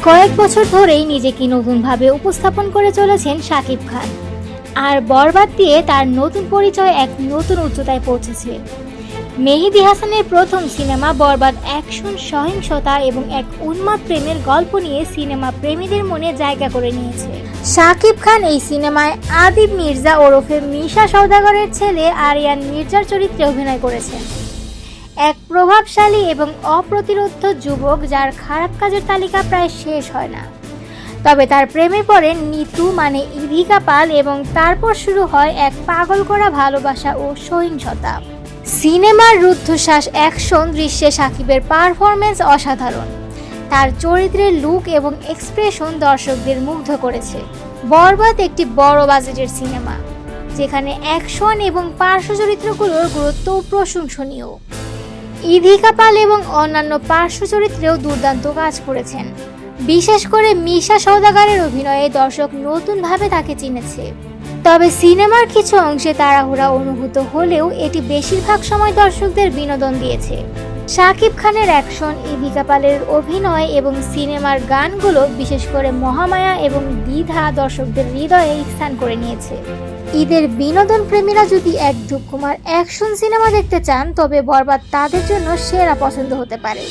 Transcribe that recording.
কয়েক বছর ধরেই নিজেকে নতুনভাবে উপস্থাপন করে চলেছেন শাকিব খান। আর বরবাদ দিয়ে তার নতুন পরিচয় এক নতুন উচ্চতায় পৌঁছেছে। মেহেদী হাসানের প্রথম সিনেমা বরবাদ অ্যাকশন, সহিংসতা এবং এক উন্মাদ প্রেমের গল্প নিয়ে সিনেমা প্রেমীদের মনে জায়গা করে নিয়েছে। শাকিব খান এই সিনেমায় আদিব মির্জা ওরফে মিশা সওদাগরের ছেলে আরিয়ান মির্জার চরিত্রে অভিনয় করেছেন। এক প্রভাবশালী এবং অপ্রতিরোধ্য যুবক যার খারাপ কাজের তালিকা প্রায় শেষ হয় না। তবে তার প্রেমে পড়েন নিতু মানে ইধিকা পাল এবং তারপর শুরু হয় এক পাগল করা ভালোবাসা ও সহিংসতা। সিনেমার রুদ্ধশ্বাস অ্যাকশন দৃশ্যে শাকিবের পারফরমেন্স অসাধারণ। তার চরিত্রের লুক এবং এক্সপ্রেশন দর্শকদের মুগ্ধ করেছে। বরবাদ একটি বড় বাজেটের সিনেমা, যেখানে অ্যাকশন এবং পার্শ্ব চরিত্রগুলোর গুরুত্ব প্রশংসনীয়। ইধিকা পাল এবং অন্যান্য পার্শ্ব চরিত্রেও দুর্দান্ত কাজ করেছেন। বিশেষ করে মিশা সওদাগরের অভিনয়ে দর্শক নতুনভাবে তাকে চিনেছে। তবে সিনেমার কিছু অংশে তাড়াহুড়া অনুভূত হলেও এটি বেশিরভাগ সময় দর্শকদের বিনোদন দিয়েছে। শাকিব খানের অ্যাকশন, ইধিকা পালের অভিনয় এবং সিনেমার গানগুলো, বিশেষ করে মহামায়া এবং দ্বিধা, দর্শকদের হৃদয়ে স্থান করে নিয়েছে। ঈদের বিনোদন প্রেমীরা যদি এক ধুমকুমার অ্যাকশন সিনেমা দেখতে চান, তবে বরবাদ তাদের জন্য সেরা পছন্দ হতে পারে।